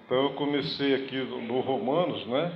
Então eu comecei aqui no Romanos, né?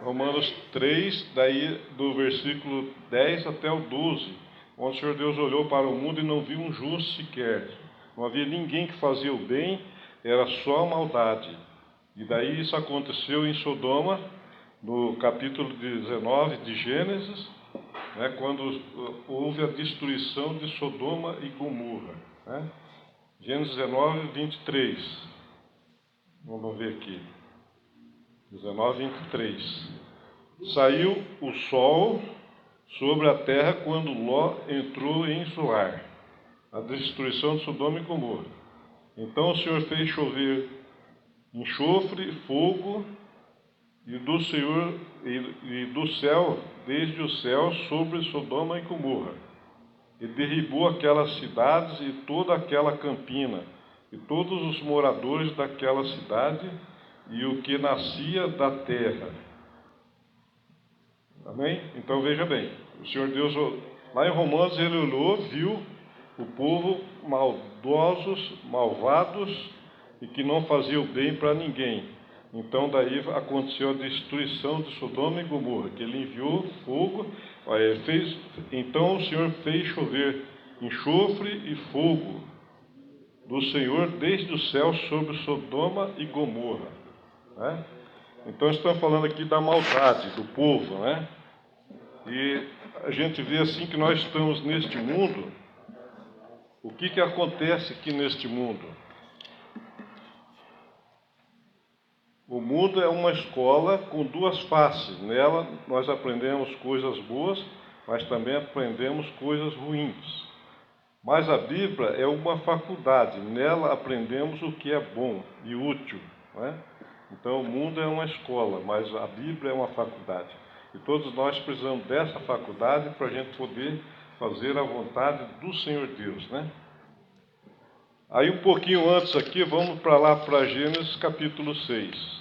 Romanos 3, daí do versículo 10 até o 12, onde o Senhor Deus olhou para o mundo e não viu um justo sequer. Não havia ninguém que fazia o bem, era só maldade. E daí isso aconteceu em Sodoma, no capítulo 19 de Gênesis, né, quando houve a destruição de Sodoma e Gomorra. Né? Gênesis 19, 23. Vamos ver aqui. 19, 23. Saiu o sol sobre a terra quando Ló entrou em Zoar, a destruição de Sodoma e Gomorra. Então o Senhor fez chover enxofre, fogo, e do Senhor e do céu, desde o céu, sobre Sodoma e Gomorra. E derribou aquelas cidades e toda aquela campina, e todos os moradores daquela cidade, e o que nascia da terra. Amém? Então veja bem, o Senhor Deus, lá em Romanos, ele olhou, viu o povo maldosos, malvados, e que não fazia o bem para ninguém. Então daí aconteceu a destruição de Sodoma e Gomorra, que ele enviou fogo, então o Senhor fez chover enxofre e fogo do Senhor desde o céu sobre Sodoma e Gomorra. Né? Então estamos falando aqui da maldade do povo, né? E a gente vê assim que nós estamos neste mundo. O que acontece aqui neste mundo? O mundo é uma escola com duas faces. Nela nós aprendemos coisas boas, mas também aprendemos coisas ruins. Mas a Bíblia é uma faculdade. Nela aprendemos o que é bom e útil. Né? Então o mundo é uma escola, mas a Bíblia é uma faculdade. E todos nós precisamos dessa faculdade para a gente poder fazer a vontade do Senhor Deus. Né? Aí um pouquinho antes aqui, vamos para lá para Gênesis capítulo 6.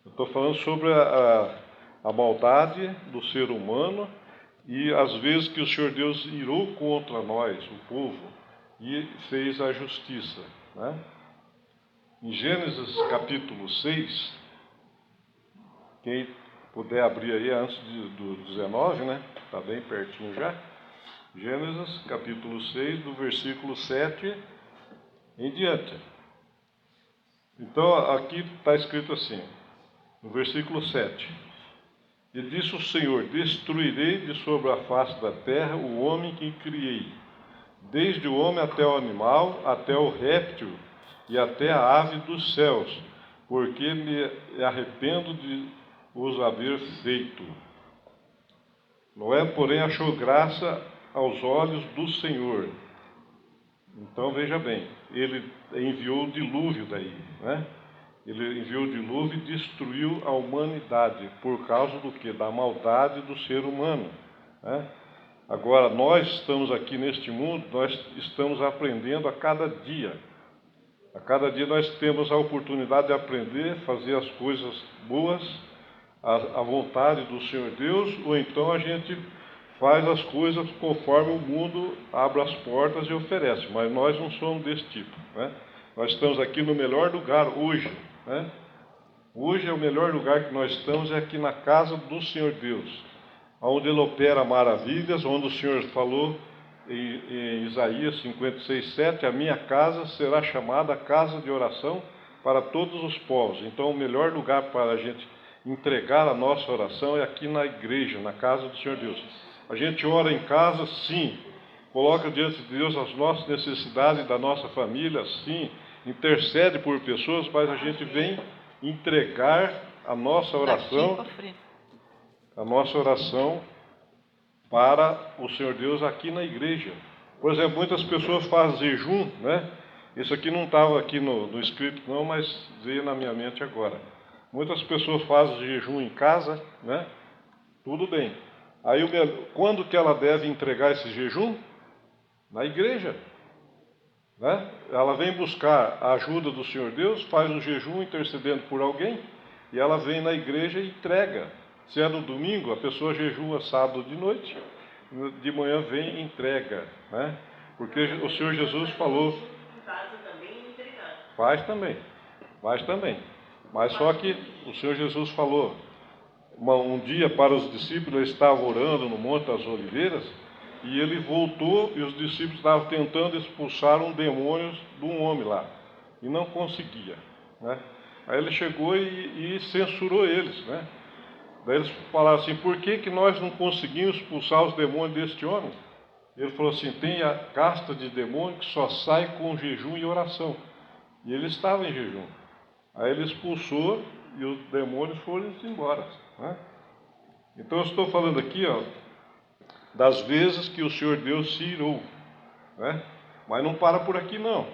Eu estou falando sobre a maldade do ser humano e as vezes que o Senhor Deus irou contra nós, o povo, e fez a justiça. Né? Em Gênesis capítulo 6, quem puder abrir aí antes do 19, né? Está bem pertinho já. Gênesis capítulo 6, do versículo 7 em diante. Então aqui está escrito assim, no versículo 7. E disse o Senhor: destruirei de sobre a face da terra o homem que criei, desde o homem até o animal, até o réptil e até a ave dos céus, porque me arrependo de os haver feito. Noé, porém, achou graça aos olhos do Senhor. Então veja bem, ele enviou o dilúvio daí, né? Ele enviou o dilúvio e destruiu a humanidade, por causa do quê? Da maldade do ser humano. Né? Agora, nós estamos aqui neste mundo, nós estamos aprendendo a cada dia. A cada dia nós temos a oportunidade de aprender, fazer as coisas boas, a vontade do Senhor Deus, ou então a gente faz as coisas conforme o mundo abre as portas e oferece. Mas nós não somos desse tipo. Né? Nós estamos aqui no melhor lugar hoje. Né? Hoje é o melhor lugar que nós estamos, é aqui na casa do Senhor Deus, onde Ele opera maravilhas, onde o Senhor falou em Isaías 56, 7, a minha casa será chamada casa de oração para todos os povos. Então o melhor lugar para a gente entregar a nossa oração é aqui na igreja, na casa do Senhor Deus. A gente ora em casa, sim, coloca diante de Deus as nossas necessidades da nossa família, sim, intercede por pessoas, mas a gente vem entregar a nossa oração para o Senhor Deus aqui na igreja. Por exemplo, muitas pessoas fazem jejum, né? Isso aqui não estava aqui no escrito não, mas veio na minha mente agora. Muitas pessoas fazem jejum em casa, né? Tudo bem. Aí quando que ela deve entregar esse jejum? Na igreja. Né? Ela vem buscar a ajuda do Senhor Deus, faz um jejum intercedendo por alguém, e ela vem na igreja e entrega. Se é no domingo, a pessoa jejua sábado de noite, de manhã vem e entrega. Né? Porque o Senhor Jesus falou... Faz também. Mas só que o Senhor Jesus falou, um dia para os discípulos, ele estava orando no Monte das Oliveiras, e ele voltou e os discípulos estavam tentando expulsar um demônio de um homem lá, e não conseguia, né? Aí ele chegou e censurou eles, né? Daí eles falaram assim, por que nós não conseguimos expulsar os demônios deste homem? Ele falou assim, tem a casta de demônio que só sai com jejum e oração. E ele estava em jejum. Aí ele expulsou e os demônios foram embora, né? Então eu estou falando aqui, ó, das vezes que o Senhor Deus se irou, né? Mas não para por aqui não.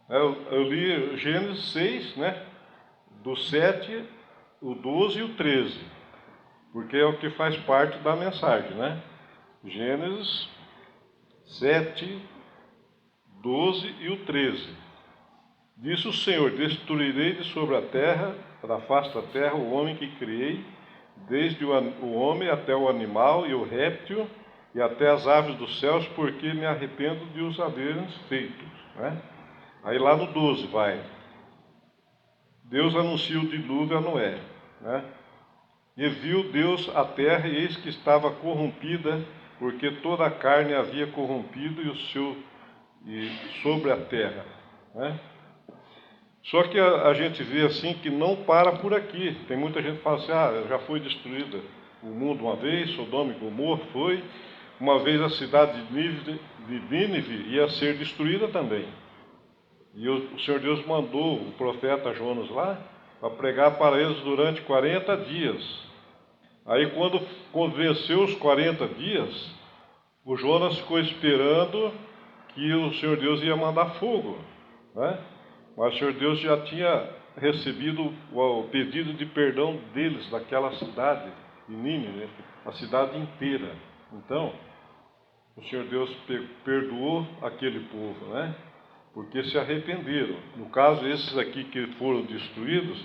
Eu li Gênesis 6, né? Do 7, o 12 e o 13, porque é o que faz parte da mensagem, né? Gênesis 7, 12 e o 13. Disse o Senhor, destruirei de sobre a terra, da face da terra, o homem que criei, desde o homem até o animal e o réptil, e até as aves dos céus, porque me arrependo de os haverem feito, né? Aí lá no 12 vai, Deus anuncia o dilúvio a Noé, né? E viu Deus a terra, e eis que estava corrompida, porque toda a carne havia corrompido e sobre a terra, né? Só que a gente vê assim que não para por aqui. Tem muita gente que fala assim, já foi destruída o mundo uma vez, Sodoma e Gomorra foi, uma vez a cidade de Nínive ia ser destruída também. E o Senhor Deus mandou o profeta Jonas lá para pregar para eles durante 40 dias. Aí quando venceu os 40 dias, o Jonas ficou esperando que o Senhor Deus ia mandar fogo, né? Mas o Senhor Deus já tinha recebido o pedido de perdão deles, daquela cidade de Nínive, a cidade inteira. Então, o Senhor Deus perdoou aquele povo, né? Porque se arrependeram. No caso, esses aqui que foram destruídos,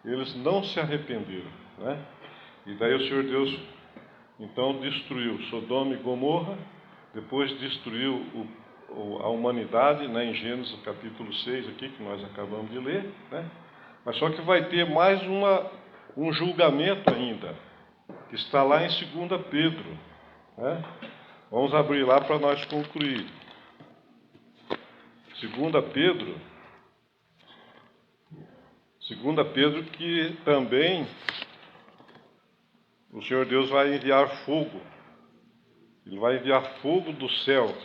eles não se arrependeram, né? E daí o Senhor Deus, então, destruiu Sodoma e Gomorra, depois destruiu a humanidade, né, em Gênesis capítulo 6 aqui, que nós acabamos de ler, né? Mas só que vai ter mais um julgamento ainda, que está lá em 2 Pedro, né? Vamos abrir lá para nós concluir. 2 Pedro, que também o Senhor Deus vai enviar fogo. Ele vai enviar fogo do céu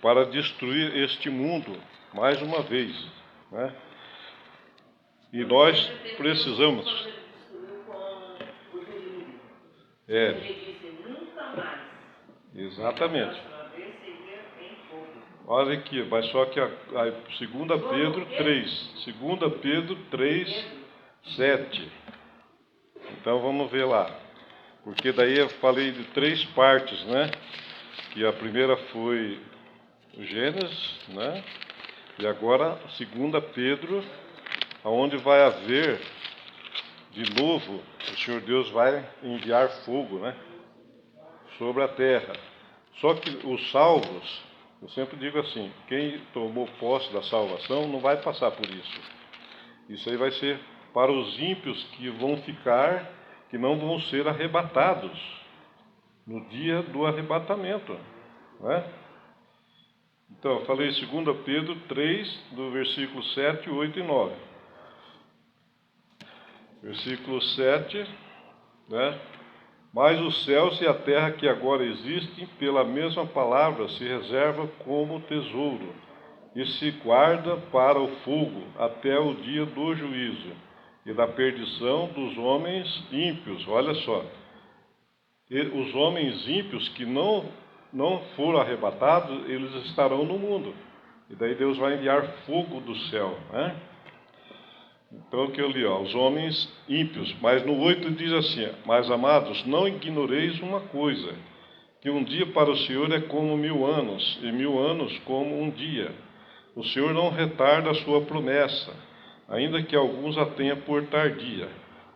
para destruir este mundo mais uma vez, né? E nós precisamos. Exatamente. Olha aqui, mas só que a 2 Pedro 3, 2 Pedro 3, 7. Então vamos ver lá. Porque daí eu falei de 3 partes, né? Que a primeira foi o Gênesis, né? E agora 2 Pedro, onde vai haver, de novo, o Senhor Deus vai enviar fogo, né? Sobre a terra. Só que os salvos, eu sempre digo assim, quem tomou posse da salvação não vai passar por isso. Isso aí vai ser para os ímpios que vão ficar, que não vão ser arrebatados no dia do arrebatamento, né? Então, eu falei 2 Pedro 3, do versículo 7, 8 e 9. Versículo 7, né? Mas os céus e a terra que agora existem, pela mesma palavra, se reserva como tesouro, e se guarda para o fogo, até o dia do juízo, e da perdição dos homens ímpios. Olha só, e os homens ímpios que não foram arrebatados, eles estarão no mundo. E daí Deus vai enviar fogo do céu, né? Então o que eu li, os homens ímpios. Mas no 8 diz assim, mas amados, não ignoreis uma coisa, que um dia para o Senhor é como 1000 anos, e 1000 anos como um dia. O Senhor não retarda a sua promessa, ainda que alguns a tenha por tardia,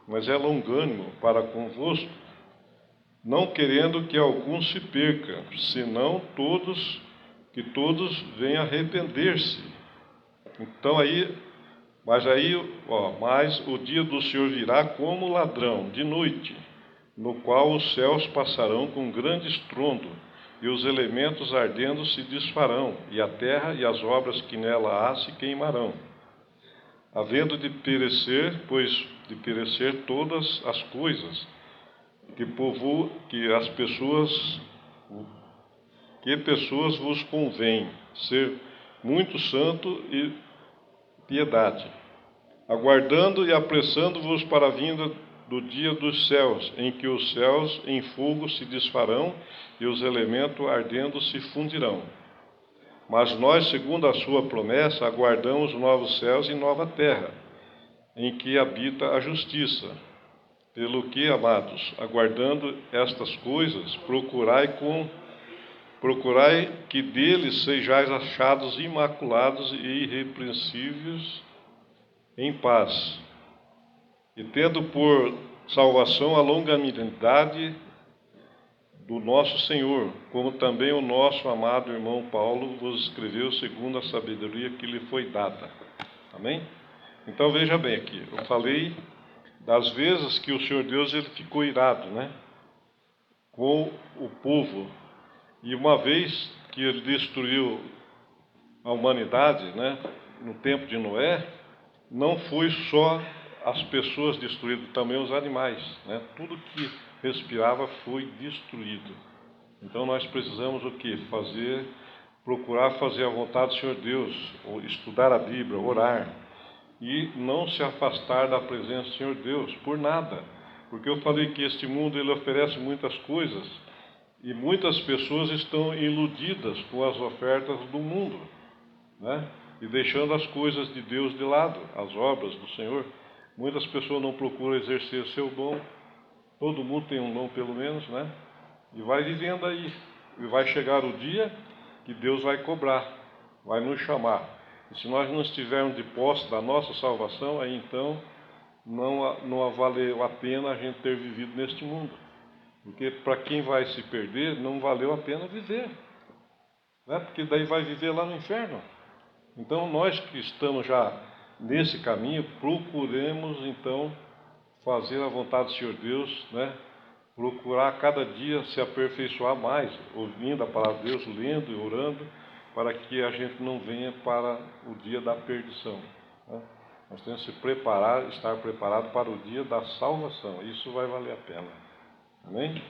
mas é longânimo para convosco, não querendo que alguns se percam, senão que todos venham arrepender-se. Então mas o dia do Senhor virá como ladrão, de noite, no qual os céus passarão com grande estrondo, e os elementos ardendo se desfarão, e a terra e as obras que nela há se queimarão, havendo de perecer, pois de perecer todas as coisas, que pessoas vos convém ser muito santo e piedade, aguardando e apressando-vos para a vinda do dia dos céus, em que os céus em fogo se desfarão e os elementos ardendo se fundirão. Mas nós, segundo a sua promessa, aguardamos novos céus e nova terra, em que habita a justiça. Pelo que, amados, aguardando estas coisas, procurai que deles sejais achados imaculados e irrepreensíveis em paz, e tendo por salvação a longanimidade do nosso Senhor, como também o nosso amado irmão Paulo vos escreveu segundo a sabedoria que lhe foi dada. Amém? Então veja bem aqui, eu falei das vezes que o Senhor Deus ele ficou irado, com o povo. E uma vez que ele destruiu a humanidade, no tempo de Noé, não foi só as pessoas destruídas, também os animais, Tudo que respirava foi destruído. Então nós precisamos o quê? Procurar fazer a vontade do Senhor Deus, ou estudar a Bíblia, orar, e não se afastar da presença do Senhor Deus por nada, porque eu falei que este mundo ele oferece muitas coisas e muitas pessoas estão iludidas com as ofertas do mundo, e deixando as coisas de Deus de lado, as obras do Senhor. Muitas pessoas não procuram exercer seu dom. Todo mundo tem um dom pelo menos, e vai vivendo aí, e vai chegar o dia que Deus vai cobrar, vai nos chamar. E se nós não estivermos de posse da nossa salvação, aí então não valeu a pena a gente ter vivido neste mundo. Porque para quem vai se perder, não valeu a pena viver. Porque daí vai viver lá no inferno. Então nós que estamos já nesse caminho, procuremos então fazer a vontade do Senhor Deus, procurar cada dia se aperfeiçoar mais, ouvindo a palavra de Deus, lendo e orando, para que a gente não venha para o dia da perdição. Nós temos que se preparar, estar preparado para o dia da salvação. Isso vai valer a pena. Amém?